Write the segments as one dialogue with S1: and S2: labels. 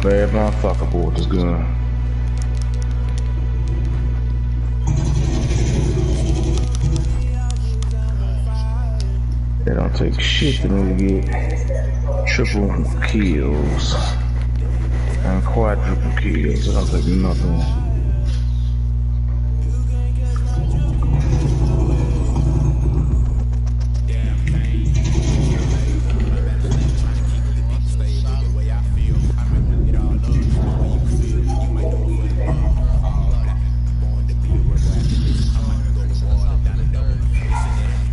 S1: bad motherfucker, boy, with this gun. They don't take shit to me to get triple kills and quadruple kills. They don't take nothing.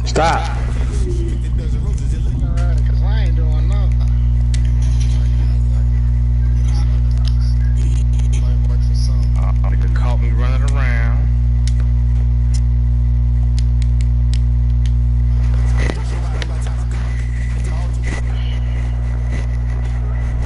S1: Stop. They caught me running around.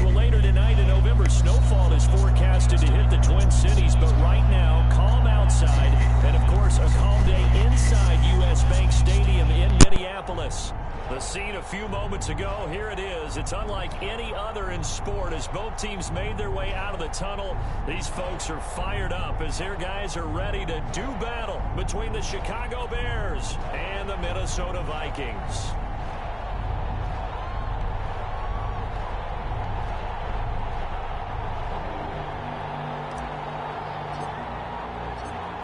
S2: Well, later tonight in November, snowfall is forecasted to hit the Twin Cities, but right now, calm outside, and of course, a calm day inside U.S. Bank Stadium in Minneapolis. The scene a few moments ago, here it is. It's unlike any other in sport as both teams made their way out of the tunnel. These folks are fired up as their guys are ready to do battle between the Chicago Bears and the Minnesota Vikings.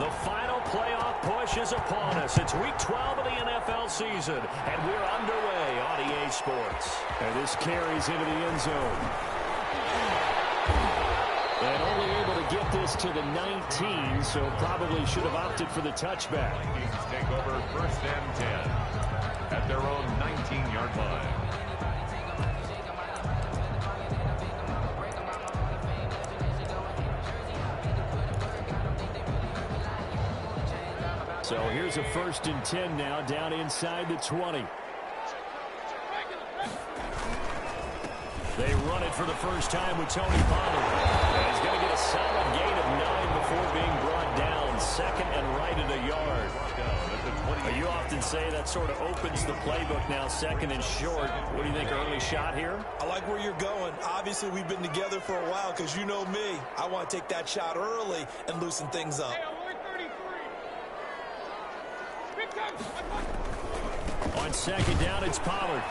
S2: The final playoff push is upon us. It's week 12 of the NFL season, and we're underway on EA Sports. And this carries into the end zone. And only able to get this to the 19, so probably should have opted for the touchback.
S3: Vikings take over 1st and 10 at their own 19-yard line.
S2: So here's a 1st and 10 now, down inside the 20. They run it for the first time with Tony Pollard. And he's going to get a solid gain of 9 before being brought down. 2nd and right at a yard. You often say that sort of opens the playbook now, 2nd and short. What do you think, early shot here?
S4: I like where you're going. Obviously, we've been together for a while because you know me. I want to take that shot early and loosen things up.
S2: On 2nd down, it's Pollard.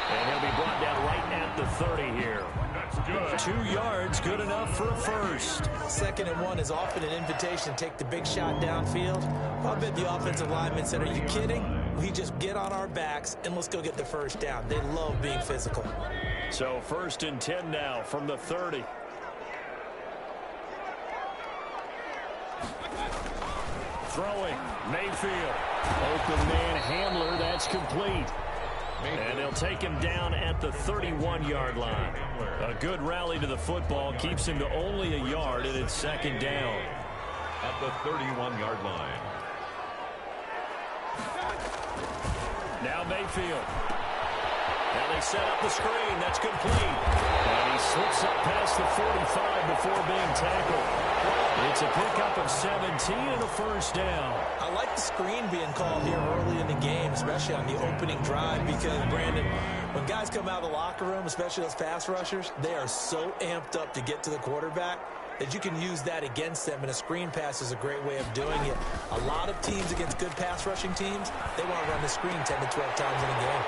S2: And he'll be brought down right at the 30 here. That's good. 2 yards, good enough for a first.
S4: 2nd and 1 is often an invitation to take the big shot downfield. I bet the offensive lineman said, are you kidding? We just get on our backs and let's go get the first down. They love being physical.
S2: So 1st and 10 now from the 30. Throwing, Mayfield. Open man Hamler, that's complete. And they'll take him down at the 31-yard line. A good rally to the football keeps him to only a yard, and it's 2nd down.
S3: At the 31-yard line.
S2: Now Mayfield. Now they set up the screen. That's complete. And he slips up past the 45 before being tackled. It's a pickup of 17 and a first down.
S4: I like the screen being called here early in the game, especially on the opening drive, because, Brandon, when guys come out of the locker room, especially those pass rushers, they are so amped up to get to the quarterback that you can use that against them, and a screen pass is a great way of doing it. A lot of teams against good pass rushing teams, they want to run the screen 10 to 12 times in a game.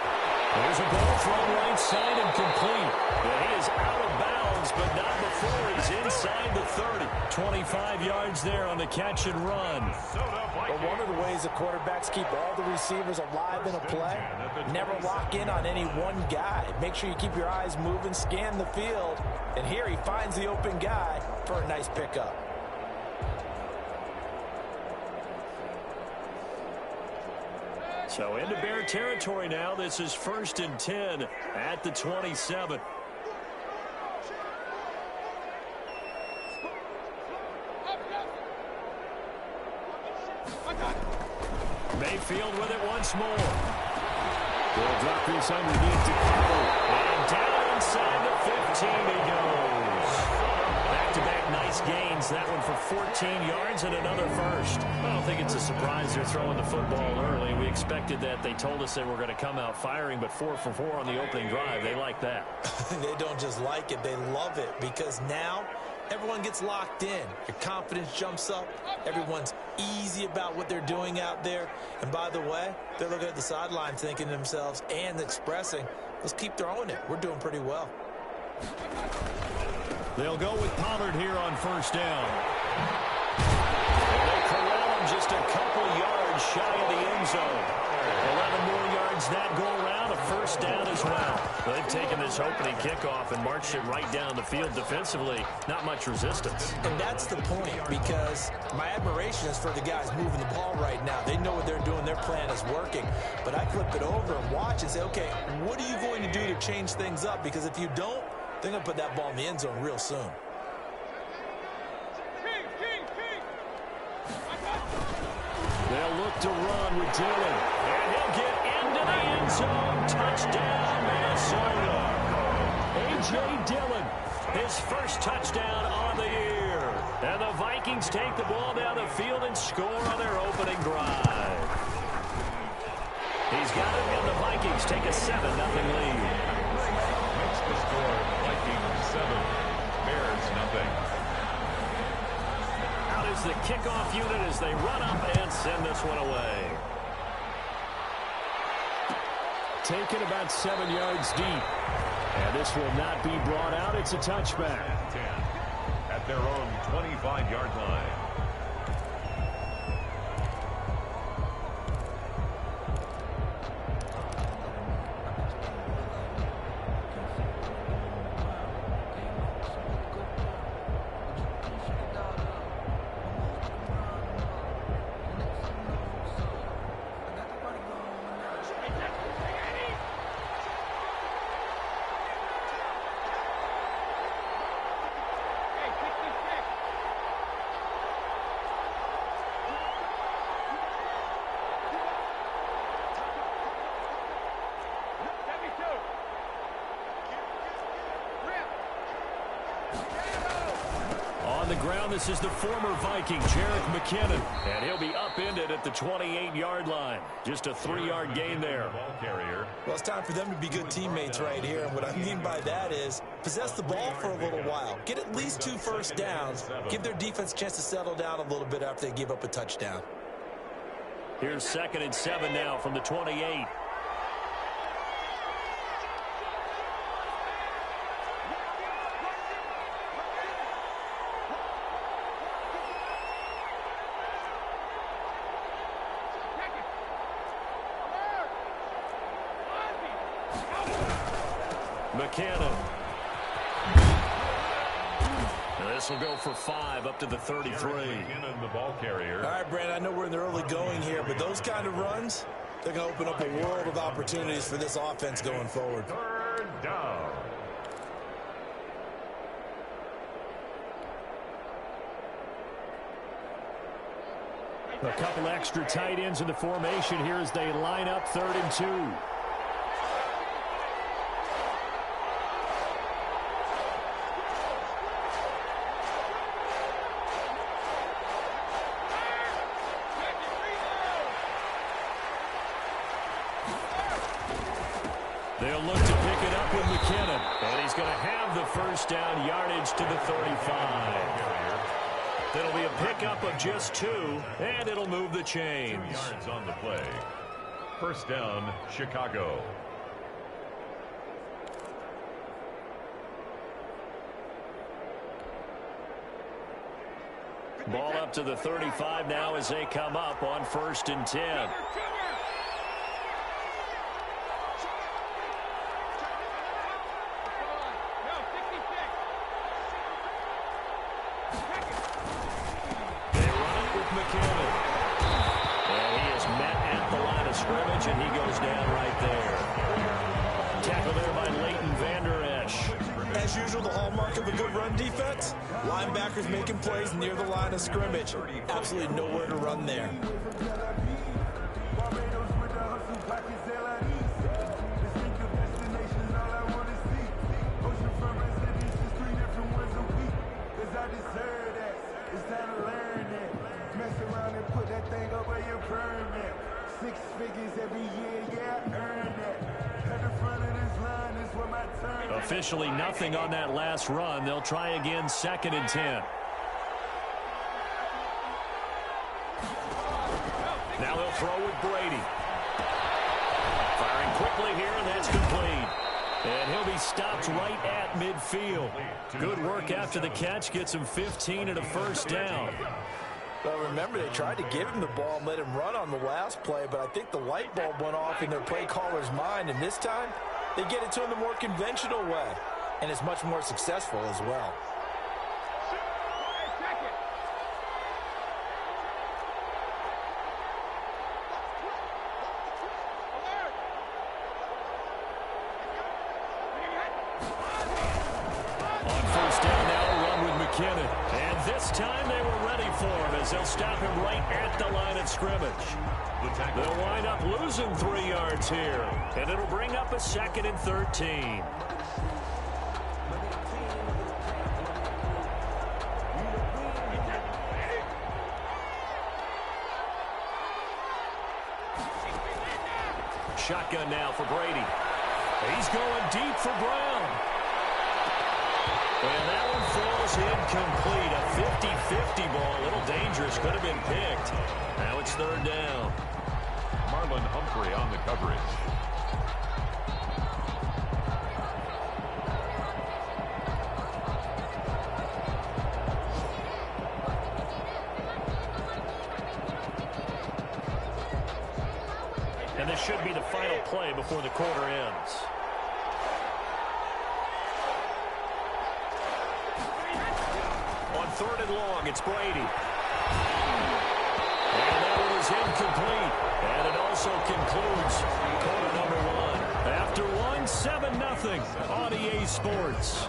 S2: There's a ball thrown right side and complete. But he is out of bounds, but not before he's inside the 30. 25 yards there on the catch and run.
S4: But one of the ways the quarterbacks keep all the receivers alive in a play, never lock in on any one guy. Make sure you keep your eyes moving, scan the field. And here he finds the open guy for a nice pickup.
S2: So into Bear territory now. This is 1st and 10 at the 27. Mayfield with it once more. They'll drop this underneath to Pollard. And down inside the 15 he goes. Back-to-back Nice gains. That one for 14 yards and another first. I don't think it's a surprise they're throwing the football early. We expected that. They told us they were going to come out firing, but 4 for 4 on the opening drive. They like that.
S4: They don't just like it. They love it because now everyone gets locked in. Your confidence jumps up. Everyone's easy about what they're doing out there. And by the way, they're looking at the sideline thinking to themselves and expressing, let's keep throwing it. We're doing pretty well.
S2: They'll go with Pollard here on first down. And they corral him just a couple yards shy of the end zone. 11 more yards that go around, a first down as well. They've taken this opening kickoff and marched it right down the field defensively. Not much resistance.
S4: And that's the point, because my admiration is for the guys moving the ball right now. They know what they're doing. Their plan is working. But I flip it over and watch and say, okay, what are you going to do to change things up? Because if you don't, they're going to put that ball in the end zone real soon.
S2: They'll look to run with Dillon. And he'll get into the end zone. Touchdown, Minnesota. A.J. Dillon, his first touchdown on the year. And the Vikings take the ball down the field and score on their opening drive. He's got it, and the Vikings take a 7-0 lead.
S3: Makes the score Vikings 7, Bears 0.
S2: Out is the kickoff unit as they run up and send this one away. Taken about 7 yards deep. And this will not be brought out. It's a touchback.
S3: 10 at their own 25-yard line.
S2: On the ground, this is the former Viking, Jerick McKinnon. And he'll be upended at the 28-yard line. Just a 3-yard gain there.
S4: Well, it's time for them to be good teammates right here. And what I mean by that is possess the ball for a little while. Get at least 2 first downs. Give their defense a chance to settle down a little bit after they give up a touchdown.
S2: Here's 2nd and 7 now from the 28. McKinnon. This will go for 5 up to the 33.
S3: McKinnon, the ball carrier.
S4: All right, Brandon, I know we're in the early going here, but those kind of runs, they're going to open up a world of opportunities for this offense going forward.
S3: 3rd down.
S2: A couple extra tight ends in the formation here as they line up 3rd and 2. They'll look to pick it up with McKinnon. And he's going to have the first down yardage to the 35. That'll be a pickup of just 2, and it'll move the chains.
S3: 2 yards on the play. First down, Chicago.
S2: Ball up to the 35 now as they come up on 1st and 10. And he goes down right there. Tackle there by Leighton Vander Esch.
S4: As usual, the hallmark of a good run defense, linebackers making plays near the line of scrimmage. Absolutely nowhere to run there.
S2: Officially nothing on that last run. They'll try again, 2nd and 10. Now they'll throw with Brady. Firing quickly here, and that's complete. And he'll be stopped right at midfield. Good work after the catch. Gets him 15 and a first down.
S4: Well, remember, they tried to give him the ball and let him run on the last play, but I think the light bulb went off in their play caller's mind, and this time they get it to him the more conventional way, and it's much more successful as well.
S2: And this time they were ready for him as they'll stop him right at the line of scrimmage. They'll wind up losing 3 yards here, and it'll bring up a 2nd and 13. Shotgun now for Brady. He's going deep for Brown. And that one falls incomplete. A 50-50 ball. A little dangerous. Could have been picked. Now it's 3rd down.
S3: Marlon Humphrey on the coverage.
S2: And this should be the final play before the quarter ends. On 3rd and long, it's Brady. And that one is incomplete. And it also concludes quarter number 1. After 1, 7-0 on EA Sports.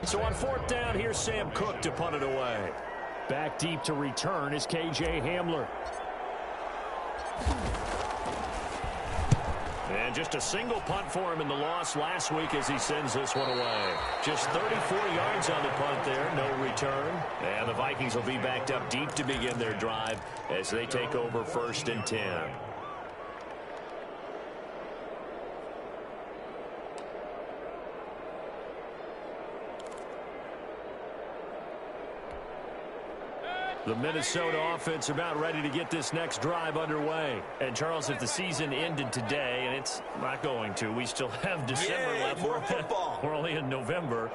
S2: So on 4th down, here's Sam Cook to punt it away. Back deep to return is K.J. Hamler. And just a single punt for him in the loss last week as he sends this one away. Just 34 yards on the punt there, no return. And the Vikings will be backed up deep to begin their drive as they take over 1st and 10. The Minnesota offense about ready to get this next drive underway. And, Charles, if the season ended today, and it's not going to, we still have December left.
S4: More football.
S2: We're only in November.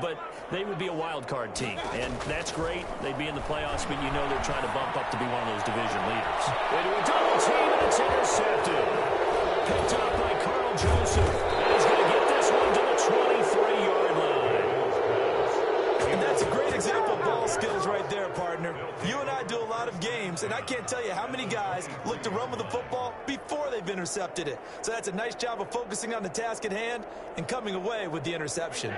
S2: But they would be a wild card team. And that's great. They'd be in the playoffs, but you know they're trying to bump up to be one of those division leaders. They do a double team, and it's intercepted. Picked up by Carl Joseph. And he's going to get this one to the 23-yard line.
S4: And that's a great example of ball skills right there, partner. You and I do a lot of games, and I can't tell you how many guys look to run with the football before they've intercepted it. So that's a nice job of focusing on the task at hand and coming away with the interception.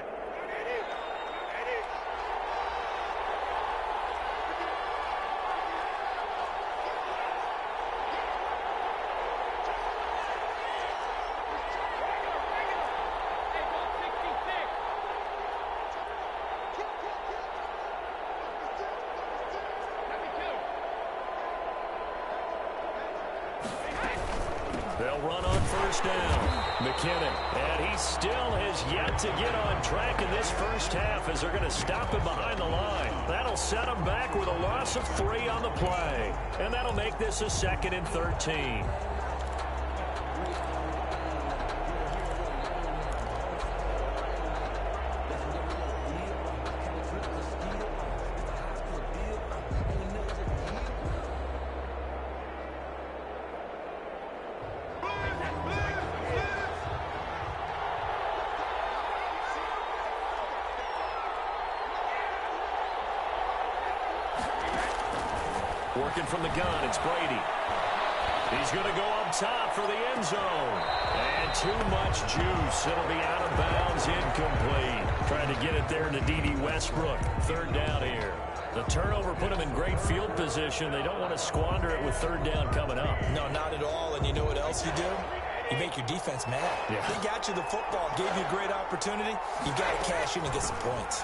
S2: They'll run on 1st down. McKinnon, and he still has yet to get on track in this first half as they're going to stop him behind the line. That'll set him back with a loss of 3 on the play. And that'll make this a 2nd and 13. Working from the gun, it's Brady. He's going to go up top for the end zone. And too much juice. It'll be out of bounds, incomplete. Trying to get it there to D.D. Westbrook. 3rd down here. The turnover put him in great field position. They don't want to squander it with 3rd down coming up.
S4: No, not at all. And you know what else you do? You make your defense mad.
S2: Yeah.
S4: They got you the football, gave you a great opportunity. You got to cash in and get some points.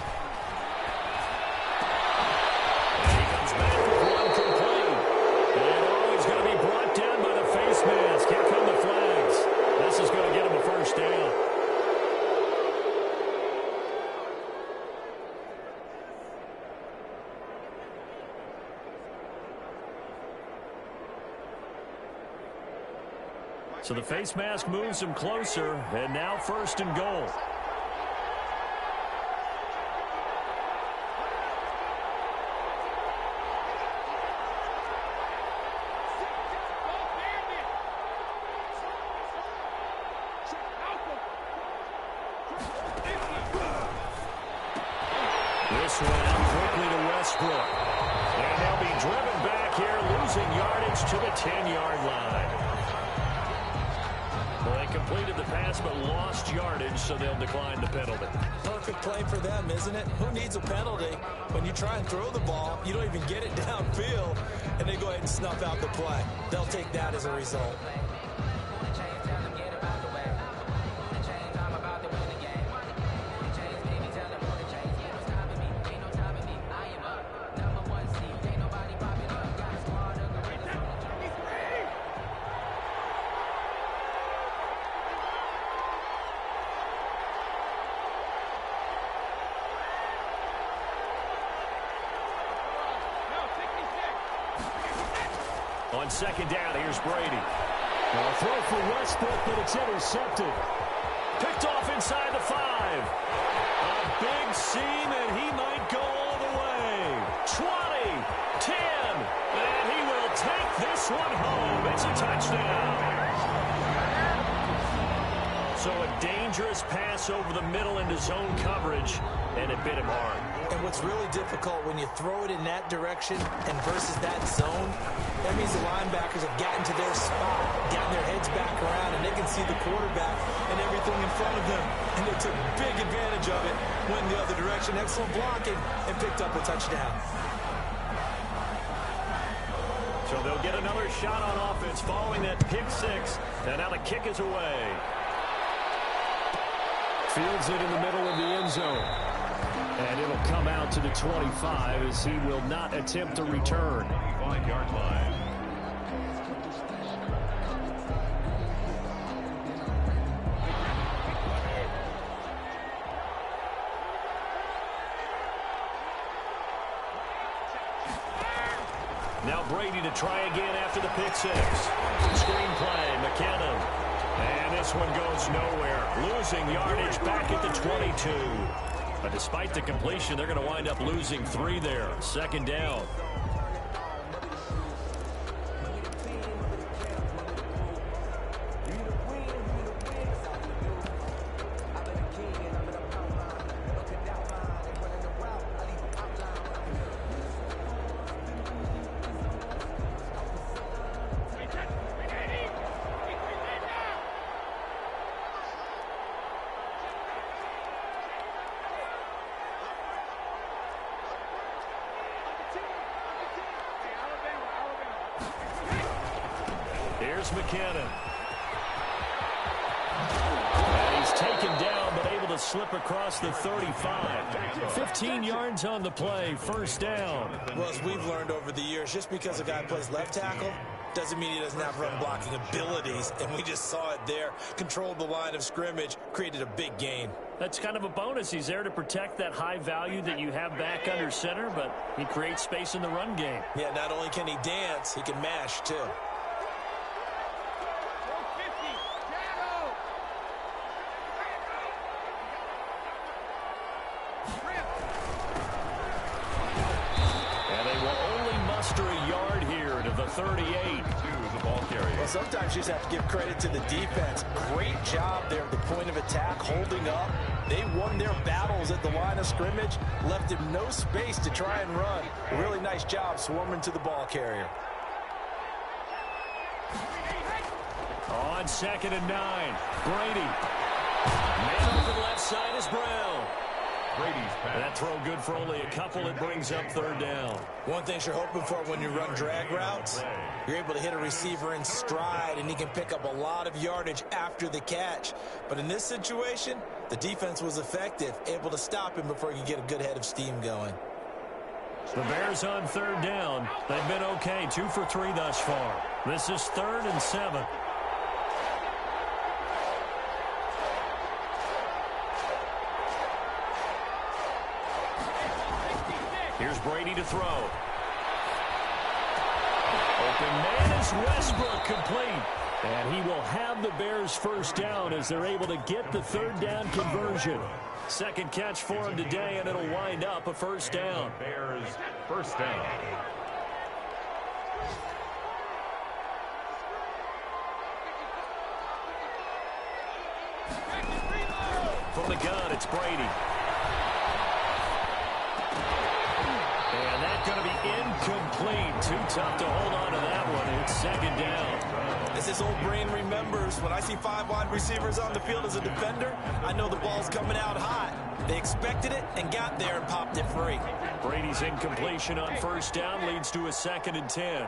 S2: So the face mask moves him closer, and now 1st and goal. This one out quickly to Westbrook. And they'll be driven back here, losing yardage to the 10-yard line. Well, they completed the pass but lost yardage, so they'll decline the penalty.
S4: Perfect play for them, isn't it? Who needs a penalty? When you try and throw the ball, you don't even get it downfield, and they go ahead and snuff out the play. They'll take that as a result.
S2: On 2nd down, here's Brady. A throw for Westbrook, but it's intercepted. Picked off inside the 5. A big seam, and he might go all the way. 20, 10, and he will take this one home. It's a touchdown. So a dangerous pass over the middle into zone coverage, and it bit him hard.
S4: And what's really difficult when you throw it in that direction and versus that zone, that means the linebackers have gotten to their spot, gotten their heads back around, and they can see the quarterback and everything in front of them. And they took big advantage of it, went the other direction, excellent blocking, and picked up a touchdown.
S2: So they'll get another shot on offense following that pick 6. And now the kick is away. Fields it in the middle of the end zone. And it'll come out to the 25 as he will not attempt to return.
S3: 5-yard line.
S2: Now Brady to try again after the pick 6. Screenplay, McKinnon. And this one goes nowhere. Losing yardage back at the 22. But despite the completion, they're going to wind up losing 3 there. 2nd down. Here's McKinnon. And he's taken down, but able to slip across the 35. 15 yards on the play, 1st down.
S4: Well, as we've learned over the years, just because a guy plays left tackle doesn't mean he doesn't have run blocking abilities, and we just saw it there. Controlled the line of scrimmage, created a big gain.
S2: That's kind of a bonus. He's there to protect that high value that you have back under center, but he creates space in the run game.
S4: Yeah, not only can he dance, he can mash, too.
S2: A yard here to the 38.
S3: The ball carrier.
S4: Well, sometimes you just have to give credit to the defense. Great job there at the point of attack, holding up. They won their battles at the line of scrimmage, left him no space to try and run. A really nice job swarming to the ball carrier.
S2: On 2nd and 9, Brady. Man over the left side is Brown.
S3: Brady's pass.
S2: That throw good for only a couple. It brings up 3rd down.
S4: One thing you're hoping for when you run drag routes, you're able to hit a receiver in stride, and he can pick up a lot of yardage after the catch. But in this situation, the defense was effective, able to stop him before he could get a good head of steam going.
S2: The Bears on 3rd down. They've been okay, 2 for 3 thus far. This is 3rd and 7. Here's Brady to throw. Open man is Westbrook, complete. And he will have the Bears first down as they're able to get the third down conversion. Second catch for him today, and it'll wind up a first down.
S3: Bears first down.
S2: From the gun, it's Brady. And that's going to be incomplete. Too tough to hold on to that one. It's second down.
S4: As his old brain remembers, when I see 5 wide receivers on the field as a defender, I know the ball's coming out hot. They expected it and got there and popped it free.
S2: Brady's incompletion on first down leads to a 2nd and 10.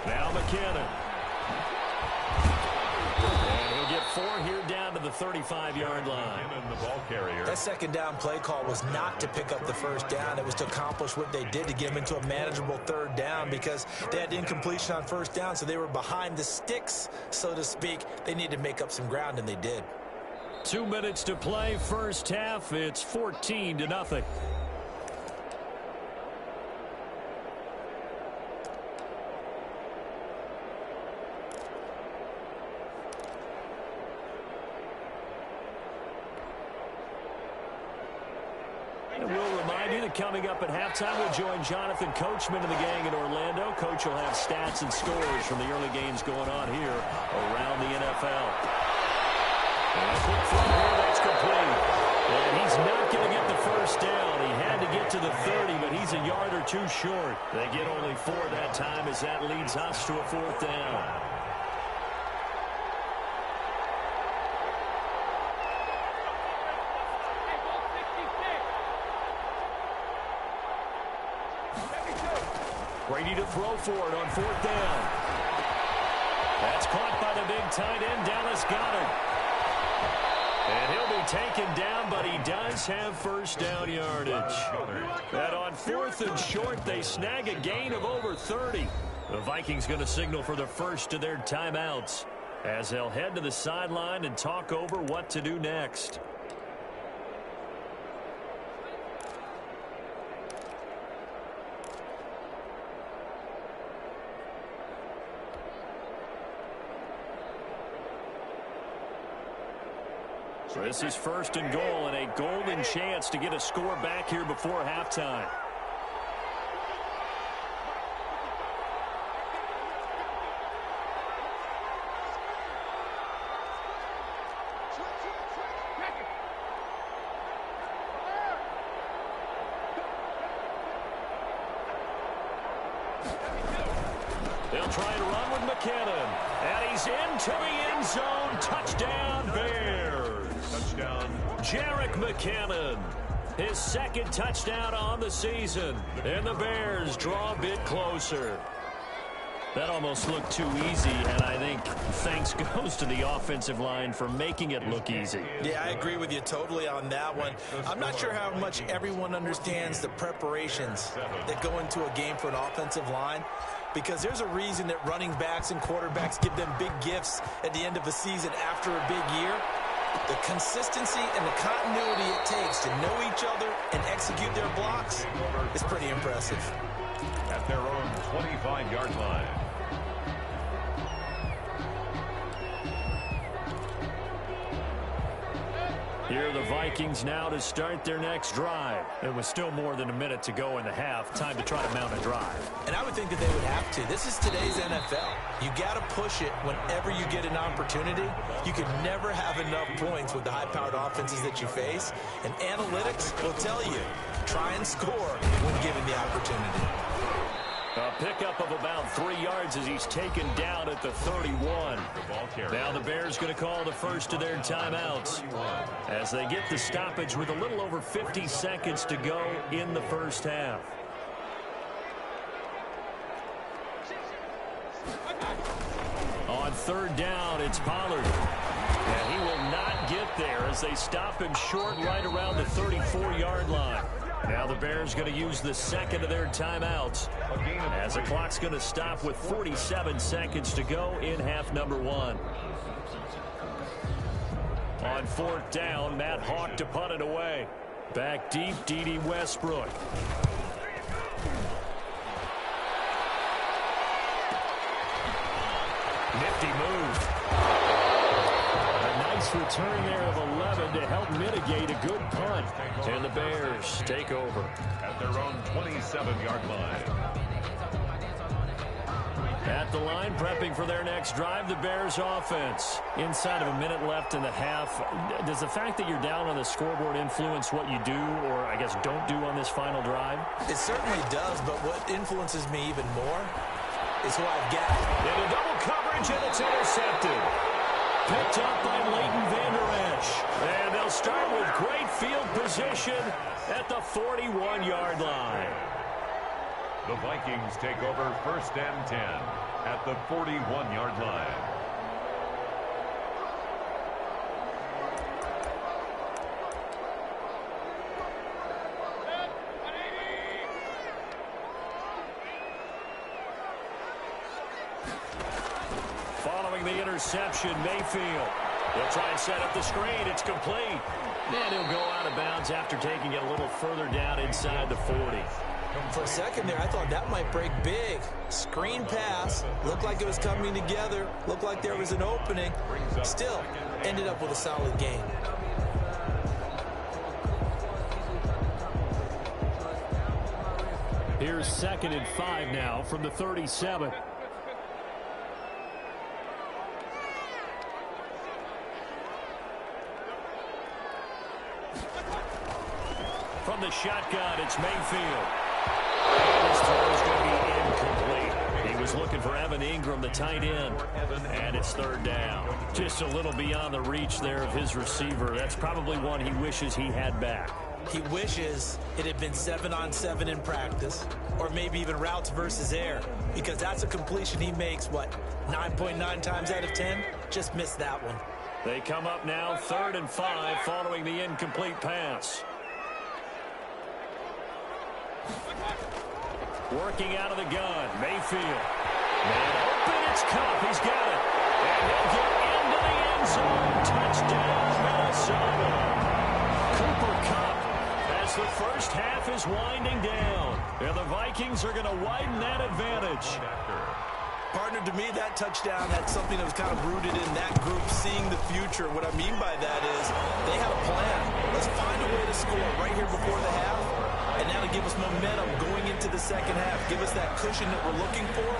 S2: Now McKinnon. And he'll get 4 here down to the 35-yard line.
S3: The ball carrier.
S4: That second down play call was not to pick up the first down. It was to accomplish what they did to get them into a manageable third down because they had incompletion on first down, so they were behind the sticks, so to speak. They needed to make up some ground, and they did.
S2: 2 minutes to play first half. It's 14-0. And we'll remind you that coming up at halftime, we'll join Jonathan Coachman and the gang in Orlando. Coach will have stats and scores from the early games going on here around the NFL. And a quick throw here, that's complete. And he's not going to get the first down. He had to get to the 30, but he's a yard or 2 short. They get only 4 that time as that leads us to a 4th down. Brady to throw for it on 4th down. That's caught by the big tight end, Dallas Goedert. And he'll be taken down, but he does have first down yardage. And on 4th and short, they snag a gain of over 30. The Vikings going to signal for the first of their timeouts as they'll head to the sideline and talk over what to do next. So this is 1st and goal and a golden chance to get a score back here before halftime. They'll try and run with McKinnon. And he's into the end zone. Touchdown, Bears.
S3: Touchdown.
S2: Jerick McKinnon, his 2nd touchdown on the season. And the Bears draw a bit closer. That almost looked too easy, and I think thanks goes to the offensive line for making it look easy.
S4: Yeah, I agree with you totally on that one. I'm not sure how much everyone understands the preparations that go into a game for an offensive line, because there's a reason that running backs and quarterbacks give them big gifts at the end of a season after a big year. The consistency and the continuity it takes to know each other and execute their blocks is pretty impressive.
S3: At their own 25-yard line.
S2: Here are the Vikings now to start their next drive. It was still more than a minute to go in the half. Time to try to mount a drive.
S4: And I would think that they would have to. This is today's NFL. You got to push it whenever you get an opportunity. You can never have enough points with the high-powered offenses that you face. And analytics will tell you, try and score when given the opportunity.
S2: A pickup of about 3 yards as he's taken down at the 31. Now the Bears going to call the first of their timeouts as they get the stoppage with a little over 50 seconds to go in the first half. On 3rd down, it's Pollard. And he will not get there as they stop him short right around the 34-yard line. Now the Bears going to use the 2nd of their timeouts as the clock's going to stop with 47 seconds to go in half number 1. On 4th down, Matt Hawk to punt it away. Back deep, D.D. Westbrook. Nifty move. A nice return there of 11 to help mitigate a good punt. And the Bears take over
S3: at their own 27-yard line.
S2: At the line, prepping for their next drive, the Bears offense. Inside of a minute left in the half, does the fact that you're down on the scoreboard influence what you do, or I guess don't do on this final drive?
S4: It certainly does, but what influences me even more is who I've got.
S2: In a double coverage, and it's intercepted. Picked up by Leighton Vander Esch. And they'll start with great field position at the 41-yard line.
S3: The Vikings take over 1st and 10 at the 41-yard line.
S2: Following the interception, Mayfield. They'll try and set up the screen. It's complete. And he'll go out of bounds after taking it a little further down inside the 40.
S4: For a second there, I thought that might break big. Screen pass. Looked like it was coming together. Looked like there was an opening. Still, ended up with a solid game.
S2: Here's 2nd and 5 now from the 37. From the shotgun, it's Mayfield. His throw is going to be incomplete. He was looking for Evan Ingram, the tight end, and it's 3rd down. Just a little beyond the reach there of his receiver. That's probably one he wishes he had back.
S4: He wishes it had been 7-on-7 in practice, or maybe even routes versus air, because that's a completion he makes, 9.9 times out of 10? Just missed that one.
S2: They come up now 3rd and 5 following the incomplete pass. Working out of the gun, Mayfield. Man open, it's Cup. He's got it. And he'll get into the end zone. Touchdown, Minnesota. Cooper Kupp, as the first half is winding down. And the Vikings are going to widen that advantage.
S4: Partner, to me, that touchdown had something that was kind of rooted in that group seeing the future. What I mean by that is they had a plan. Let's find a way to score right here before the half. And now to give us momentum going into the second half, give us that cushion that we're looking for.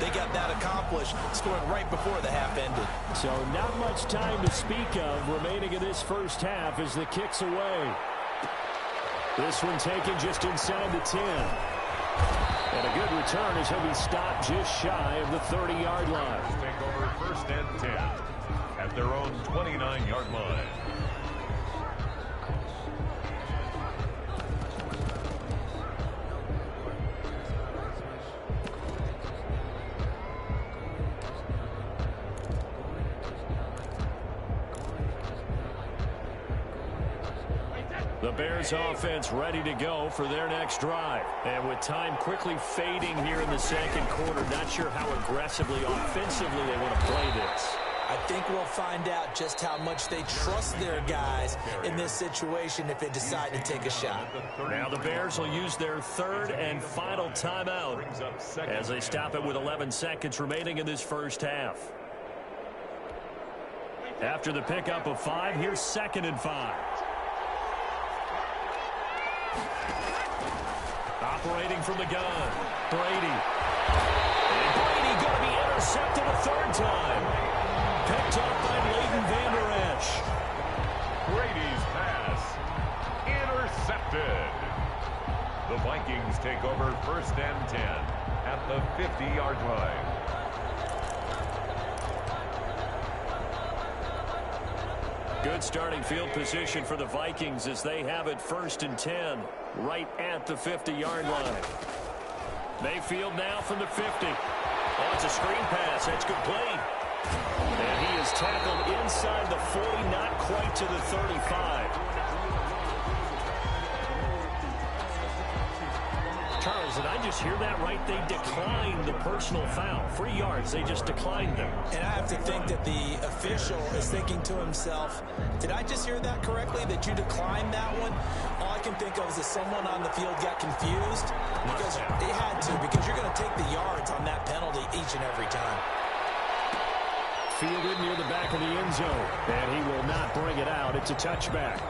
S4: They got that accomplished, scoring right before the half ended.
S2: So not much time to speak of remaining in this first half as the kick's away. This one taken just inside the 10. And a good return as he'll be stopped just shy of the 30-yard line.
S3: Take over 1st and 10 at their own 29-yard line.
S2: The Bears offense ready to go for their next drive. And with time quickly fading here in the second quarter, not sure how aggressively, offensively they want to play this.
S4: I think we'll find out just how much they trust their guys in this situation if they decide to take a shot.
S2: Now the Bears will use their 3rd and final timeout as they stop it with 11 seconds remaining in this first half. After the pickup of 5, here's 2nd and 5. Operating from the gun, Brady. And Brady going to be intercepted a 3rd time. Picked up by Leighton Vander Esch.
S3: Brady's pass intercepted. The Vikings take over 1st and 10 at the 50-yard line.
S2: Good starting field position for the Vikings as they have it 1st and 10 right at the 50-yard line. Mayfield now from the 50. Oh, it's a screen pass. That's complete. And he is tackled inside the 40, not quite to the 35.
S4: Charles,
S2: Did I just hear that right? They declined the personal foul. 3 yards, they just declined them.
S4: And I have to think that the official is thinking to himself, did I just hear that correctly, that you declined that one? All I can think of is that someone on the field got confused, because they had to, because you're going to take the yards on that penalty each and every time.
S2: Fielded near the back of the end zone, and he will not bring it out. It's a touchback.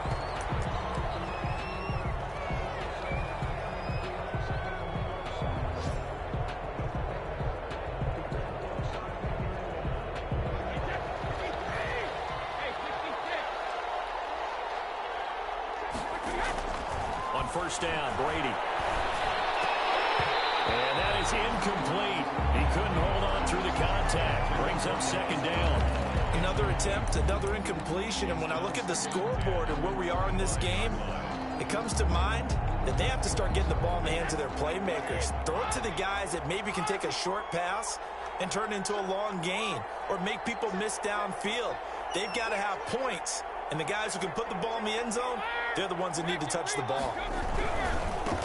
S2: On first down, Brady. And that is incomplete. He couldn't hold on through the contact. Brings up second down.
S4: Another attempt, another incompletion. And when I look at the scoreboard and where we are in this game, it comes to mind that they have to start getting the ball in the hands of their playmakers. Throw it to the guys that maybe can take a short pass and turn it into a long gain, or make people miss downfield. They've got to have points. And the guys who can put the ball in the end zone, they're the ones that need to touch the ball.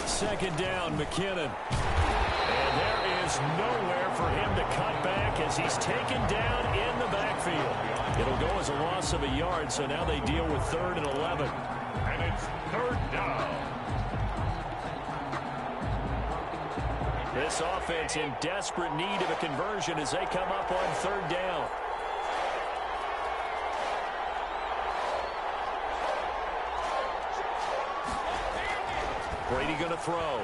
S2: Second down, McKinnon. And there is nowhere for him to cut back as he's taken down in the backfield. It'll go as a loss of a yard, so now they deal with 3rd and 11.
S3: And it's 3rd down.
S2: This offense in desperate need of a conversion as they come up on 3rd down. Brady going to throw.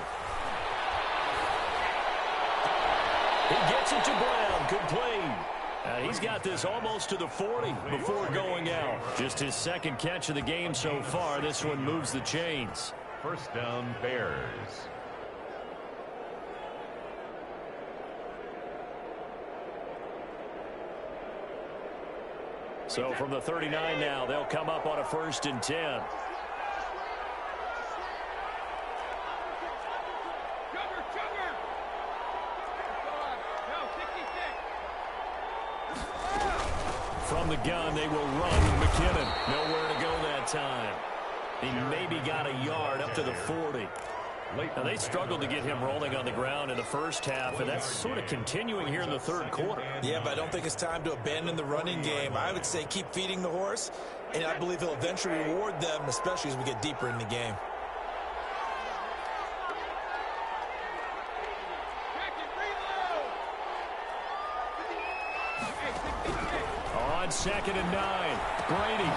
S2: He gets it to Brown. Complete. He's got this almost to the 40 before going out. Just his second catch of the game so far. This one moves the chains.
S3: First down, Bears.
S2: So from the 39 now, they'll come up on a 1st and 10. From the gun, they will run McKinnon. Nowhere to go that time. He maybe got a yard up to the 40. Now, they struggled to get him rolling on the ground in the first half, and that's sort of continuing here in the 3rd quarter.
S4: Yeah, but I don't think it's time to abandon the running game. I would say keep feeding the horse, and I believe he'll eventually reward them, especially as we get deeper in the game.
S2: On 2nd and 9, Brady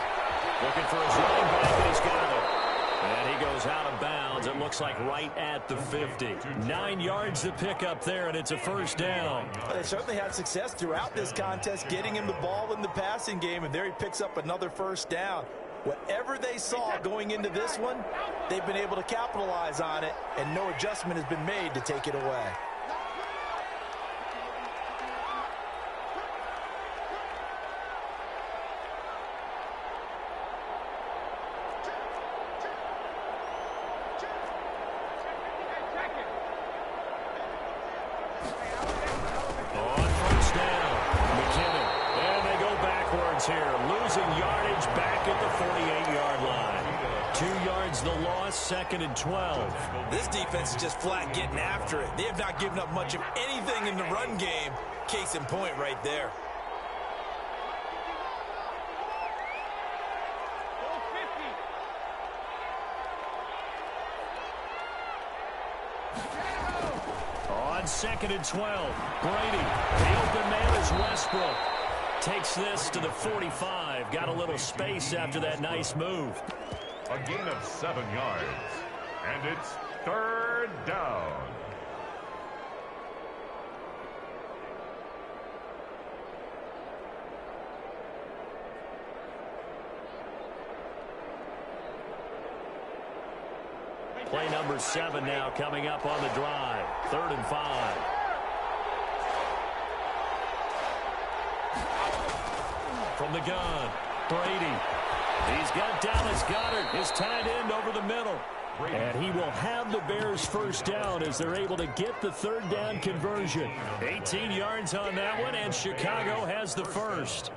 S2: looking for his running back, and he's got it. And he goes out of bounds. It looks like right at the 50. 9 yards to pick up there, and it's a 1st down.
S4: They certainly had success throughout this contest getting him the ball in the passing game, and there he picks up another 1st down. Whatever they saw going into this one, they've been able to capitalize on it, and no adjustment has been made to take it away.
S2: Here, losing yardage back at the 48-yard line. 2 yards the loss, 2nd and 12.
S4: This defense is just flat getting after it. They have not given up much of anything in the run game. Case in point right there.
S2: On 2nd and 12, Brady. The open man is Westbrook. Takes this to the 45. Got a little space after that nice move.
S3: A gain of 7 yards. And it's 3rd down.
S2: Play number 7 now coming up on the drive. 3rd and 5. From the gun, Brady. He's got Dallas Goedert, his tight end, over the middle. And he will have the Bears' 1st down as they're able to get the 3rd down conversion. 18 yards on that one, and Chicago has the 1st.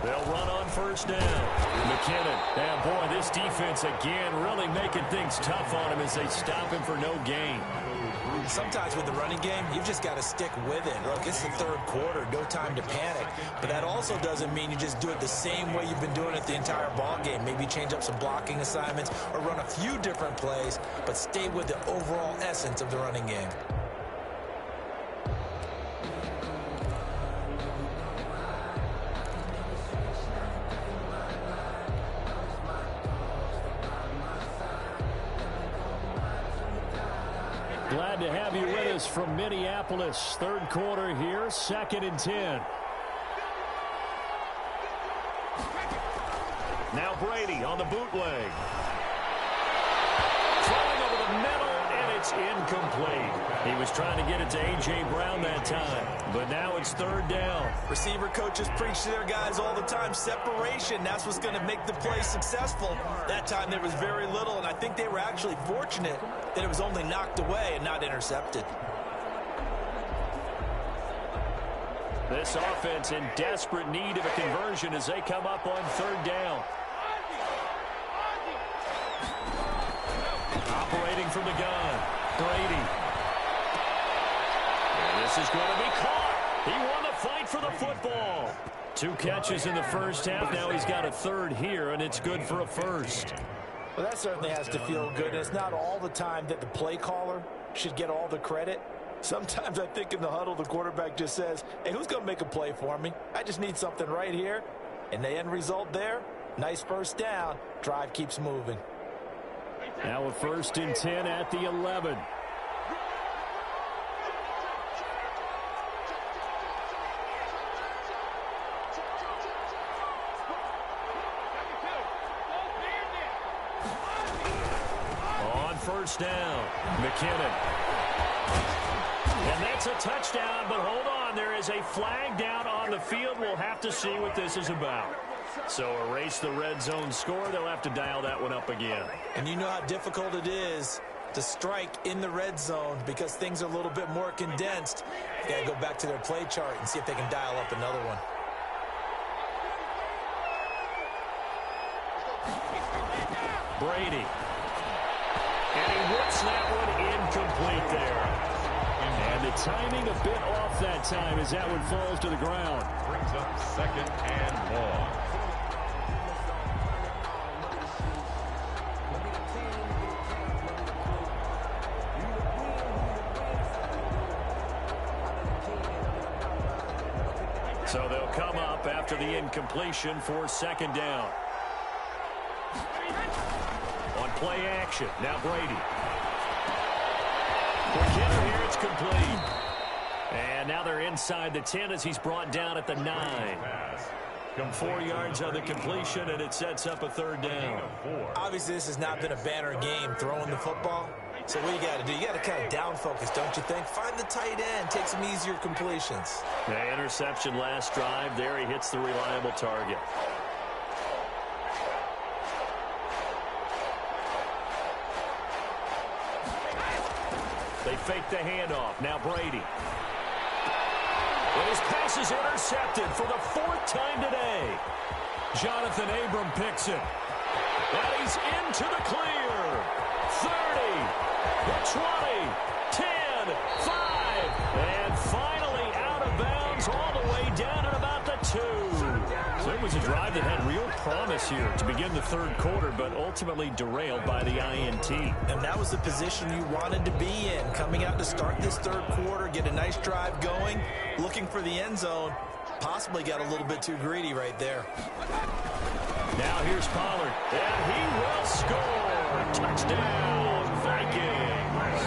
S2: They'll run on first down. McKinnon. And boy, this defense again really making things tough on him as they stop him for no gain.
S4: Sometimes with the running game, you've just got to stick with it. Look, it's the third quarter, no time to panic. But that also doesn't mean you just do it the same way you've been doing it the entire ball game. Maybe change up some blocking assignments or run a few different plays, but stay with the overall essence of the running game.
S2: Glad to have you with us from Minneapolis. Third quarter here, 2nd and 10. Now Brady on the bootleg. Throwing over the middle, and it's incomplete. He was trying to get it to A.J. Brown that time, but now it's 3rd down.
S4: Receiver coaches preach to their guys all the time. Separation, that's what's going to make the play successful. That time there was very little, and I think they were actually fortunate that it was only knocked away and not intercepted.
S2: This offense in desperate need of a conversion as they come up on 3rd down. Operating from the gun, Brady. And this is going to be caught. He won the fight for the football. 2 catches in the first half. Now he's got a 3rd here, and it's good for a 1st.
S4: Well, that certainly has to feel good. And it's not all the time that the play caller should get all the credit. Sometimes I think in the huddle, the quarterback just says, hey, who's going to make a play for me? I just need something right here. And the end result there, nice first down. Drive keeps moving.
S2: Now a 1st and 10 at the 11. On first down, McKinnon. And that's a touchdown, but hold on. There is a flag down on the field. We'll have to see what this is about. So erase the red zone score. They'll have to dial that one up again.
S4: And you know how difficult it is to strike in the red zone because things are a little bit more condensed. You got to go back to their play chart and see if they can dial up another one.
S2: Brady. And he whips that one incomplete there. And the timing a bit off that time as that one falls to the ground.
S3: Brings up 2nd and long.
S2: So they'll come up after the incompletion for 2nd down. On play action, now Brady. McKinnon here, it's complete. And now they're inside the 10 as he's brought down at the 9. 4 yards on the completion, and it sets up a 3rd down.
S4: Obviously, this has not been a banner game throwing the football. So what you got to do, you got to kind of down focus, don't you think? Find the tight end, take some easier completions.
S2: The interception last drive. There he hits the reliable target. They fake the handoff. Now Brady. Well, his pass is intercepted for the 4th time today. Jonathan Abram picks it. And he's into the clear. 30, the 20, 10, 5, and finally out of bounds all the way down at about the 2. So it was a drive that had real promise here to begin the 3rd quarter, but ultimately derailed by the INT.
S4: And that was the position you wanted to be in, coming out to start this 3rd quarter, get a nice drive going, looking for the end zone. Possibly got a little bit too greedy right there.
S2: Now here's Pollard, and he will score. Touchdown, Vikings.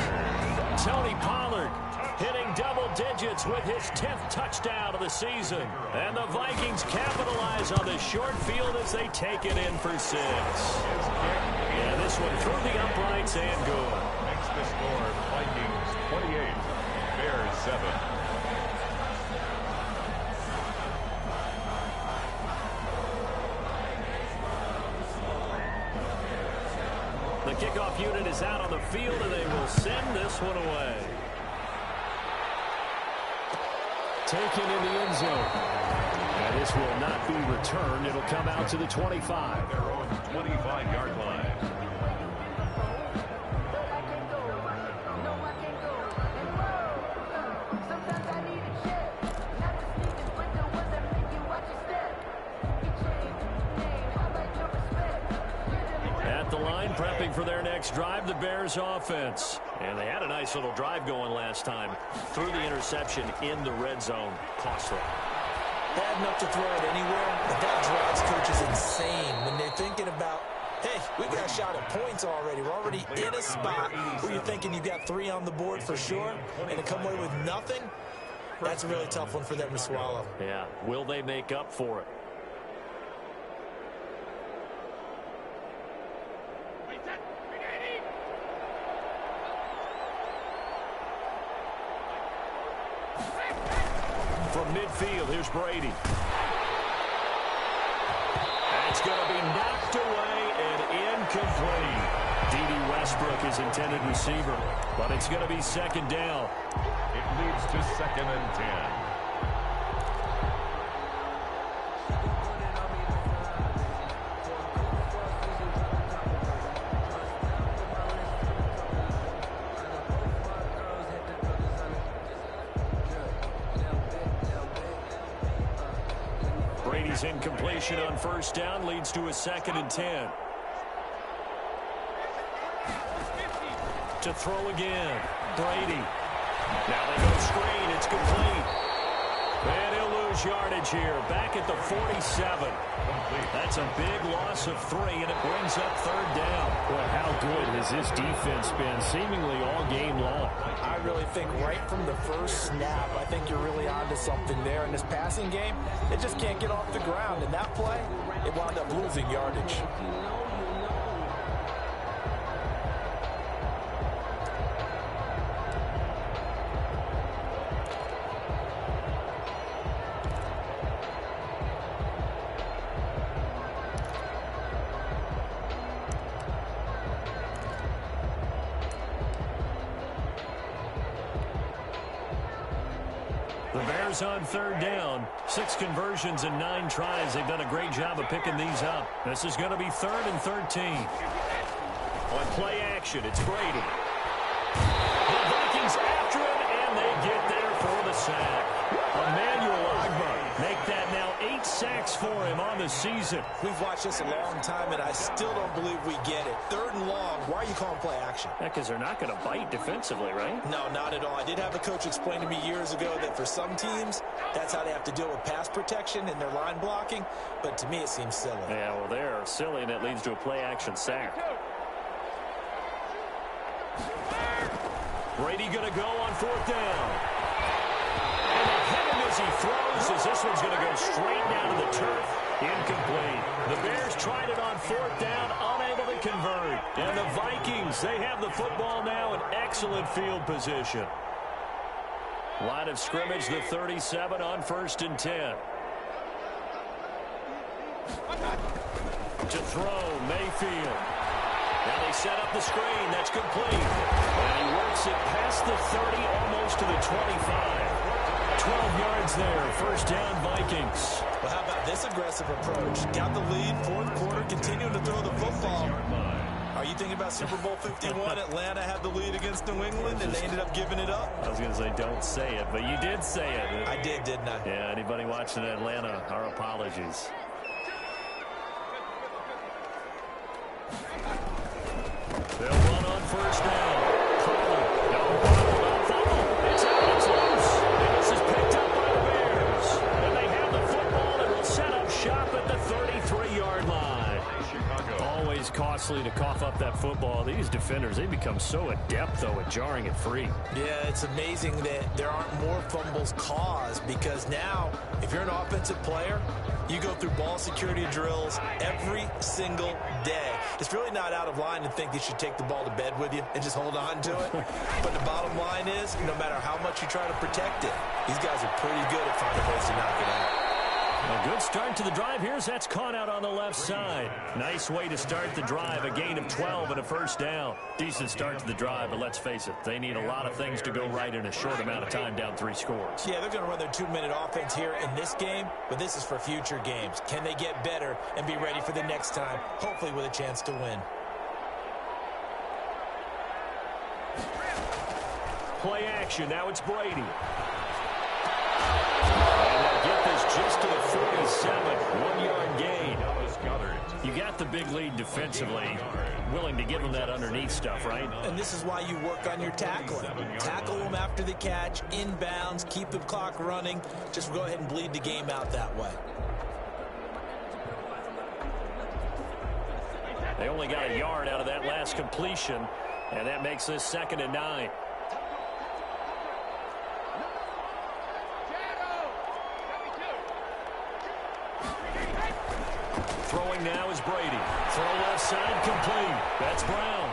S2: Tony Pollard hitting double digits with his 10th touchdown of the season. And the Vikings capitalize on the short field as they take it in for 6. Yeah, this one through the uprights and good.
S3: Makes the score Vikings 28, Bears 7.
S2: kickoff unit is out on the field, and they will send this one away. Taken in the end zone. And this will not be returned. It'll come out to the 25.
S3: Their own 25-yard line.
S2: At the line, prepping for their next drive, the Bears offense. And they had a nice little drive going last time. Threw the interception in the red zone. Costly.
S4: Bad enough to throw it anywhere, but that drives coaches insane when they're thinking about, hey, we got a shot at points already. We're already in a spot where you're thinking you've got 3 on the board for sure, and to come away with nothing, that's a really tough one for them to swallow.
S2: Yeah, will they make up for it? From midfield, here's Brady. That's going to be knocked away and incomplete. D.D. Westbrook is intended receiver, but it's going to be second down.
S3: It leads to 2nd and 10.
S2: Brady's incompletion on first down leads to a 2nd and 10. To throw again, Brady. Now they go screen, it's complete. And he'll lose yardage here, back at the 47. That's a big loss of 3, and it brings up 3rd down.
S5: Well, how good has this defense been seemingly all game long?
S4: I really think right from the first snap, I think you're really onto something there. In this passing game, they just can't get off the ground. In that play, it wound up losing yardage.
S2: The Bears on 3rd down. 6 conversions and 9 tries. They've done a great job of picking these up. This is going to be 3rd and 13. On play action, it's Brady. The Vikings after him, and they get there for the sack. Emmanuel Ogbah make that now 8 sacks for him on the season.
S4: We've watched this a long time, and I still don't believe we get it. 3rd and long, why are you calling play action?
S2: Yeah, because they're not going to bite defensively, right?
S4: No, not at all. I did have a coach explain to me years ago that for some teams, that's how they have to deal with pass protection and their line blocking. But to me, it seems silly.
S2: Yeah, well, they're silly, and it leads to a play-action sack. Brady going to go on 4th down. And they hit him as he throws, as this one's going to go straight down to the turf. Incomplete. The Bears tried it on 4th down, unable to convert. And the Vikings, they have the football now in excellent field position. Line of scrimmage, the 37 on 1st and 10. To throw, Mayfield. Now they set up the screen. That's complete. And he works it past the 30, almost to the 25. 12 yards there. 1st down, Vikings.
S4: Well, how about this aggressive approach? Got the lead, 4th quarter, continuing to throw the football. Are you thinking about Super Bowl 51? Atlanta had the lead against New England, and they ended up giving it up?
S2: I was going to say don't say it, but you did say it.
S4: I did, didn't I?
S2: Yeah, anybody watching Atlanta, our apologies. They'll run on 1st down. It's out, it's loose. And this is picked up by the Bears. And they have the football and will set up shop at the 33-yard line. Always costly to cough up that football. These defenders, they become so adept, though, at jarring it free.
S4: Yeah, it's amazing that there aren't more fumbles caused, because now, if you're an offensive player, you go through ball security drills every single day. It's really not out of line to think you should take the ball to bed with you and just hold on to it. But the bottom line is, no matter how much you try to protect it, these guys are pretty good at finding ways to knock it out.
S2: A good start to the drive. Here's that's caught out on the left side. Nice way to start the drive. A gain of 12 and a first down. Decent start to the drive, but let's face it, they need a lot of things to go right in a short amount of time down 3 scores.
S4: Yeah, they're going to run their 2-minute offense here in this game, but this is for future games. Can they get better and be ready for the next time, hopefully with a chance to win?
S2: Play action. Now it's Brady. Get this just to the 47, 1-yard gain. You got the big lead defensively, willing to give them that underneath stuff, right?
S4: And this is why you work on your tackling. Tackle them after the catch, inbounds, keep the clock running. Just go ahead and bleed the game out that way.
S2: They only got a yard out of that last completion, and that makes this 2nd and 9. Throwing now is Brady. Throw left side complete. That's Brown.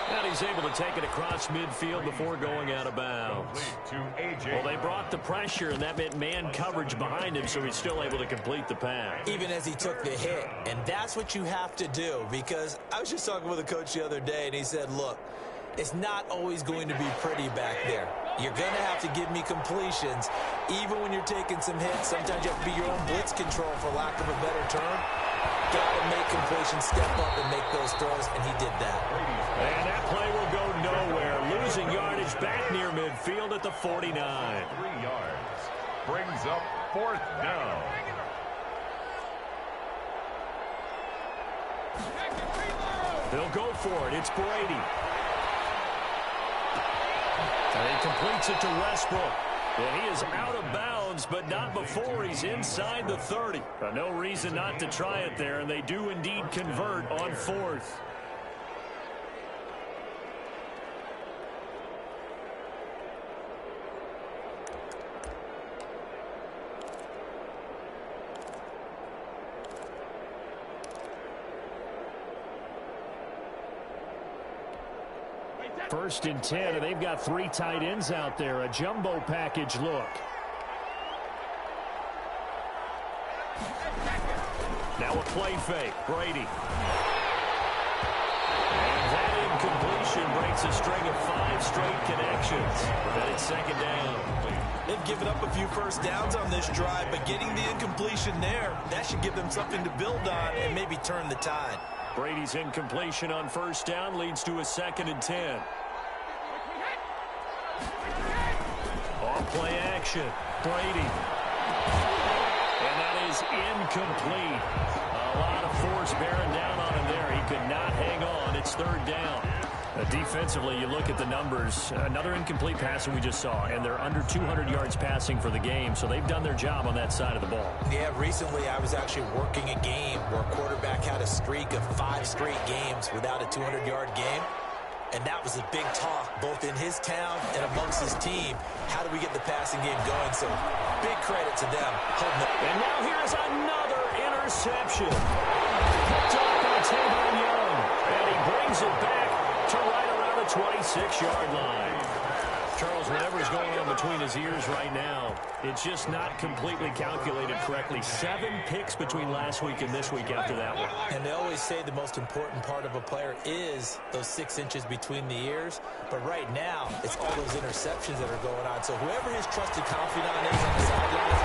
S2: And he's able to take it across midfield before going out of bounds. Well, they brought the pressure, and that meant man coverage behind him, so he's still able to complete the pass.
S4: Even as he took the hit. And that's what you have to do, because I was just talking with a coach the other day, and he said, look, it's not always going to be pretty back there. You're going to have to give me completions. Even when you're taking some hits, sometimes you have to be your own blitz control, for lack of a better term. Got to make completions, step up and make those throws, and he did that.
S2: And that play will go nowhere. Losing yardage back near midfield at the 49.
S3: 3 yards. Brings up 4th down.
S2: They'll go for it. It's Brady. And he completes it to Westbrook. And he is out of bounds, but not before he's inside the 30. No reason not to try it there, and they do indeed convert on 4th. First and 10, and they've got 3 tight ends out there. A jumbo package look. Now a play fake. Brady. And that incompletion breaks a string of 5 straight connections. Then it's 2nd down.
S4: They've given up a few first downs on this drive, but getting the incompletion there, that should give them something to build on and maybe turn the tide.
S2: Brady's incompletion on 1st down leads to a 2nd and 10. Off play action. Brady. And that is incomplete. A lot of force bearing down on him there. He could not hang on. It's 3rd down. Defensively, you look at the numbers. Another incomplete pass that we just saw, and they're under 200 yards passing for the game, so they've done their job on that side of the ball.
S4: Yeah, recently I was actually working a game where a quarterback had a streak of 5 straight games without a 200-yard game, and that was a big talk both in his town and amongst his team. How do we get the passing game going? So big credit to them.
S2: And now here's another interception. Picked up by Tavon Young, and he brings it back to right around the 26-yard line. Charles, whatever's going on between his ears right now, it's just not completely calculated correctly. 7 picks between last week and this week after that one.
S4: And they always say the most important part of a player is those 6 inches between the ears. But right now, it's all those interceptions that are going on. So whoever his trusted confidant is on the sidelines,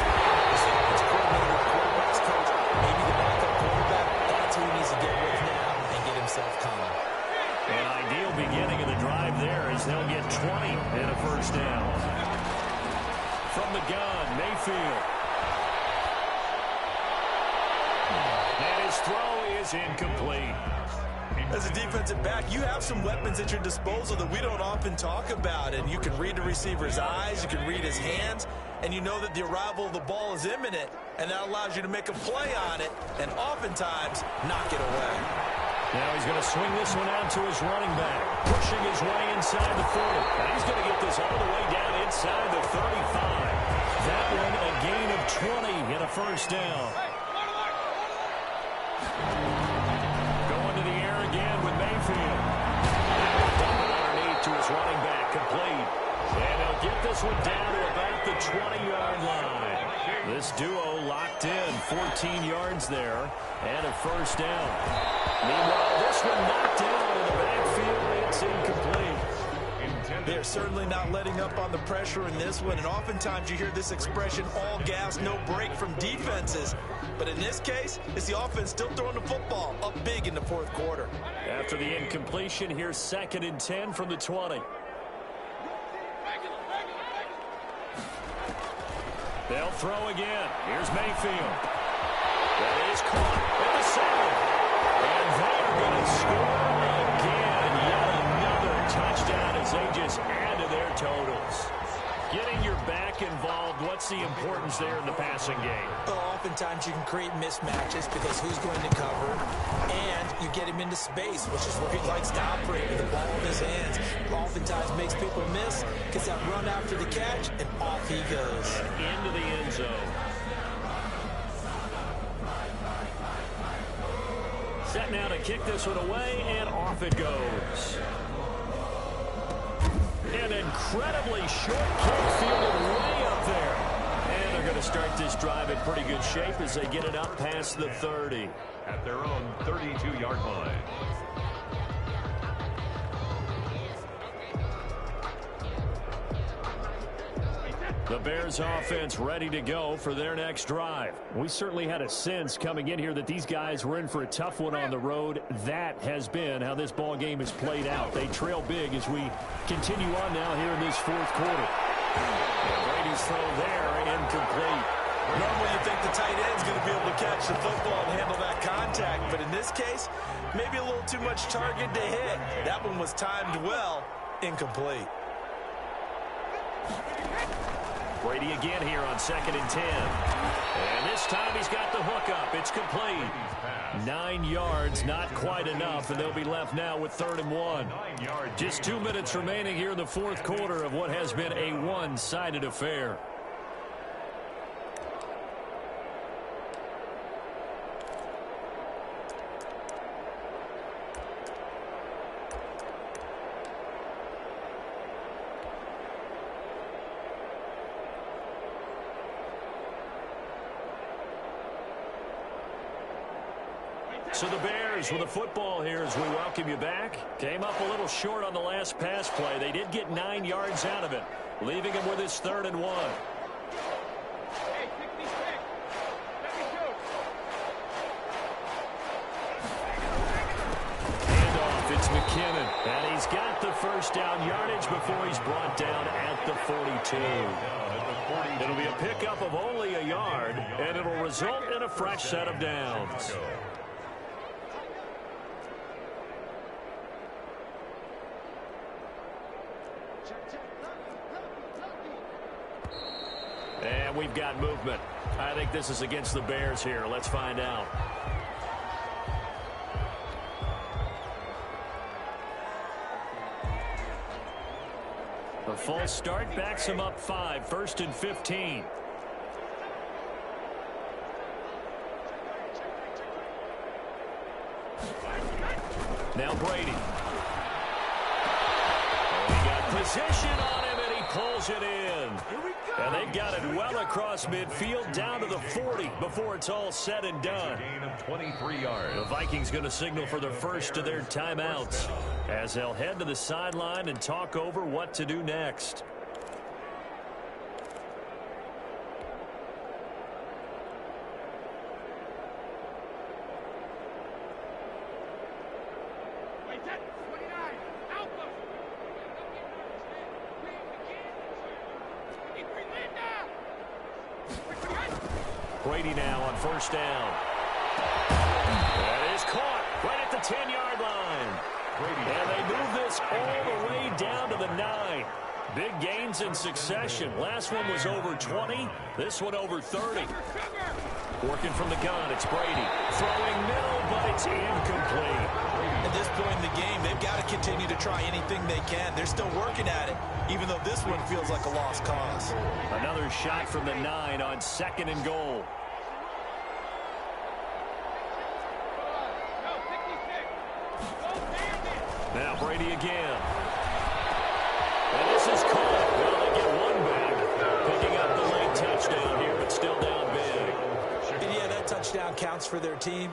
S4: his offense coordinator, quarterback's coach, maybe the backup quarterback, that's who he needs to get with now and get himself calm.
S2: An ideal beginning of the drive there as they'll get 20 in a 1st down. From the gun, Mayfield. And his throw is incomplete.
S4: As a defensive back, you have some weapons at your disposal that we don't often talk about. And you can read the receiver's eyes, you can read his hands, and you know that the arrival of the ball is imminent. And that allows you to make a play on it and oftentimes knock it away.
S2: Now he's going to swing this one out to his running back, pushing his way inside the 40. And he's going to get this all the way down inside the 35. That one a gain of 20 in a 1st down. Going to the air again with Mayfield. Dumping underneath to his running back, complete. And they'll get this one down to about the 20-yard line. This duo locked in, 14 yards there, and a first down. Meanwhile, this one knocked down in the backfield. It's incomplete.
S4: They're certainly not letting up on the pressure in this one, and oftentimes you hear this expression, all gas, no break from defenses. But in this case, it's the offense still throwing the football up big in the fourth quarter.
S2: After the incompletion, here's 2nd and 10 from the 20. They'll throw again. Here's Mayfield. That is caught at the 7. And they're going to score again. Yet another touchdown as they just add to their totals. Getting your back involved, what's the importance there in the passing game?
S4: Well, oftentimes you can create mismatches because who's going to cover, and you get him into space, which is where he likes to operate with the ball in his hands. Oftentimes makes people miss, gets that run after the catch, and off he goes.
S2: And into the end zone. Set now to kick this one away, and off it goes. An incredibly short kick fielded way up there. And they're going to start this drive in pretty good shape as they get it up past the 30.
S3: At their own 32-yard line.
S2: The Bears offense ready to go for their next drive. We certainly had a sense coming in here that these guys were in for a tough one on the road. That has been how this ball game has played out. They trail big as we continue on now here in this fourth quarter. And Brady's throw there, incomplete.
S4: Normally you think the tight end's going to be able to catch the football and handle that contact, but in this case, maybe a little too much target to hit. That one was timed well, incomplete.
S2: Brady again here on 2nd and 10. And this time he's got the hook up. It's complete. 9 yards, not quite enough, and they'll be left now with 3rd and 1. Just 2 minutes remaining here in the fourth quarter of what has been a one-sided affair. So the Bears with the football here as we welcome you back. Came up a little short on the last pass play. They did get 9 yards out of it, leaving him with his 3rd and 1. Handoff, it's McKinnon. And he's got the first down yardage before he's brought down at the 42. It'll be a pickup of only a yard, and it'll result in a fresh set of downs. And we've got movement. I think this is against the Bears here. Let's find out. The false start backs him up 5. 1st and 15. Now Brady. And he got position on him, and he pulls it in. And they've got it well across midfield down to the 40 before it's all said and done.
S3: Gain of 23 yards.
S2: The Vikings going to signal for the first of their timeouts as they'll head to the sideline and talk over what to do next. Brady now on 1st down. That is caught right at the 10-yard line. And they move this all the way down to the 9. Big gains in succession. Last one was over 20. This one over 30. Working from the gun, it's Brady. Throwing middle, but it's incomplete.
S4: At this point in the game, they've got to continue to try anything they can. They're still working at it, even though this one feels like a lost cause.
S2: Another shot from the 9 on 2nd and goal. Now Brady again. And this is caught. Well, they get one back. Picking up the late touchdown here, but still down
S4: touchdown counts for their team,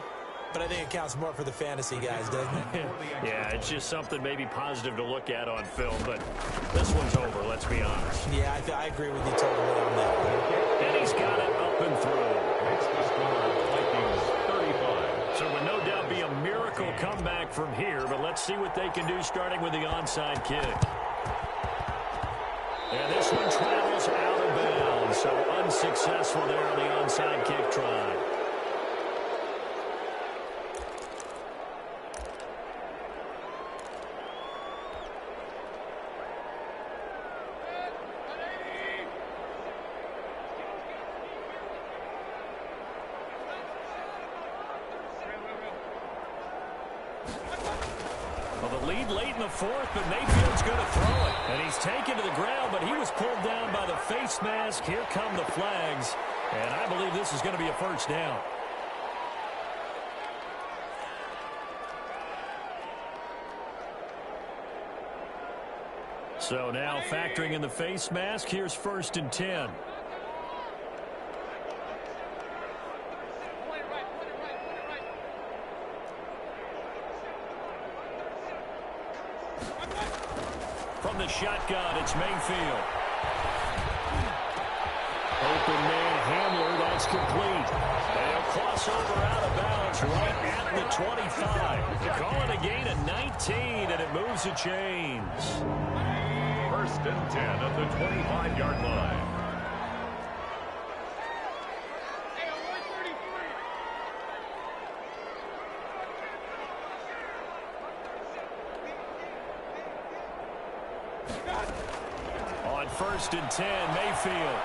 S4: but I think it counts more for the fantasy guys, doesn't it?
S5: Yeah, it's just something maybe positive to look at on film, but this one's over, let's be honest.
S4: Yeah, I agree with you totally on that.
S5: And he's got it up and through.
S3: Makes the score Vikings 35.
S5: So it would no doubt be a miracle comeback from here, but let's see what they can do starting with the onside kick. And this one travels out of bounds, so unsuccessful there on the onside kick try. Well, the lead late in the fourth, but Mayfield's going to throw it. And he's taken to the ground, but he was pulled down by the face mask. Here come the flags. And I believe this is going to be a first down. So now factoring in the face mask, here's 1st and 10. From the shotgun, it's Mayfield. Open man Hamler, that's complete. And a crossover out of bounds right at the 25. They call it a gain of 19, and it moves the chains.
S3: 1st and 10 at the 25-yard line.
S5: On 1st and 10, Mayfield.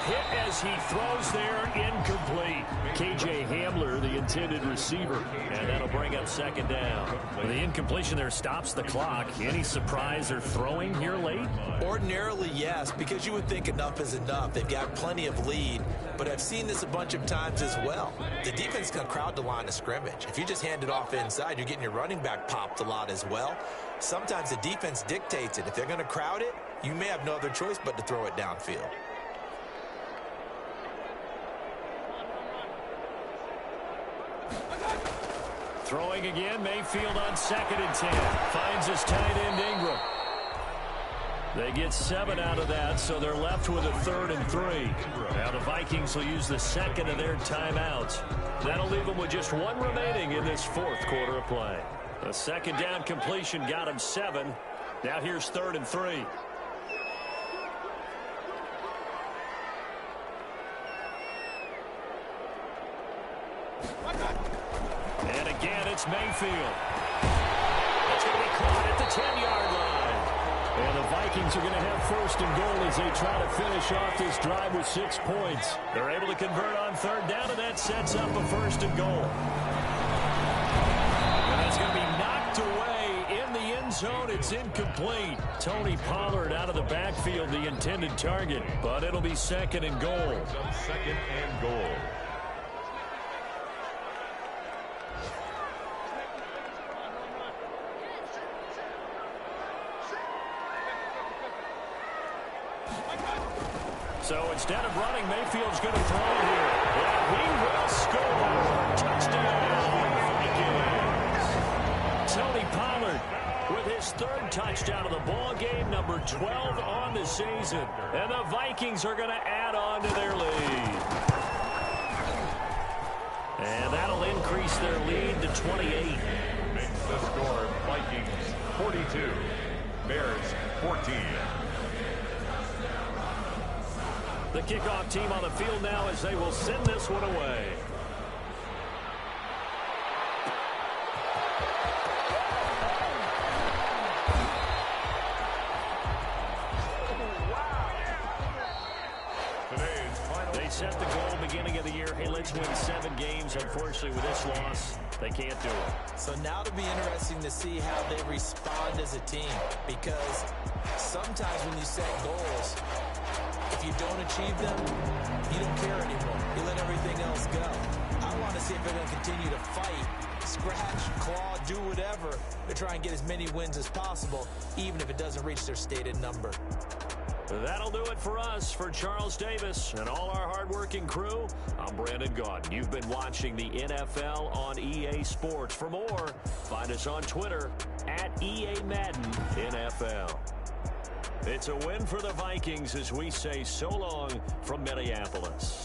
S5: Hit as he throws there, incomplete. K.J. Hamler, the intended receiver, and that'll bring up 2nd down. The incompletion there stops the clock. Any surprise they're throwing here late?
S4: Ordinarily, yes, because you would think enough is enough. They've got plenty of lead, but I've seen this a bunch of times as well. The defense can crowd the line of scrimmage. If you just hand it off inside, you're getting your running back popped a lot as well. Sometimes the defense dictates it. If they're going to crowd it, you may have no other choice but to throw it downfield.
S5: Throwing again, Mayfield on 2nd and 10. Finds his tight end Ingram. They get 7 out of that, so they're left with a 3rd and 3. Now the Vikings will use the 2nd of their timeouts. That'll leave them with just 1 remaining in this 4th quarter of play. A 2nd down completion got him 7. Now here's 3rd and 3. And again, it's Mayfield. It's going to be caught at the 10-yard line. And the Vikings are going to have 1st and goal as they try to finish off this drive with 6 points. They're able to convert on 3rd down, and that sets up a 1st and goal. And that's going to be knocked away in the end zone. It's incomplete. Tony Pollard out of the backfield, the intended target. But it'll be 2nd and goal.
S3: 2nd and goal.
S5: So instead of running, Mayfield's going to throw here. And he will score. Touchdown, Vikings. Tony Pollard with his 3rd touchdown of the ball game, number 12 on the season. And the Vikings are going to add on to their lead. And that'll increase their lead to 28.
S3: Makes the score Vikings 42, Bears 14.
S5: The kickoff team on the field now as they will send this one away. They set the goal beginning of the year. Hey, let's win 7 games. Unfortunately, with this loss, they can't do it.
S4: So now it'll be interesting to see how they respond as a team, because sometimes when you set goals, if you don't achieve them, you don't care anymore. You let everything else go. I want to see if they're going to continue to fight, scratch, claw, do whatever to try and get as many wins as possible, even if it doesn't reach their stated number.
S2: That'll do it for us. For Charles Davis and all our hardworking crew, I'm Brandon Gaudin. You've been watching the NFL on EA Sports. For more, find us on Twitter at EA Madden NFL. It's a win for the Vikings as we say so long from Minneapolis.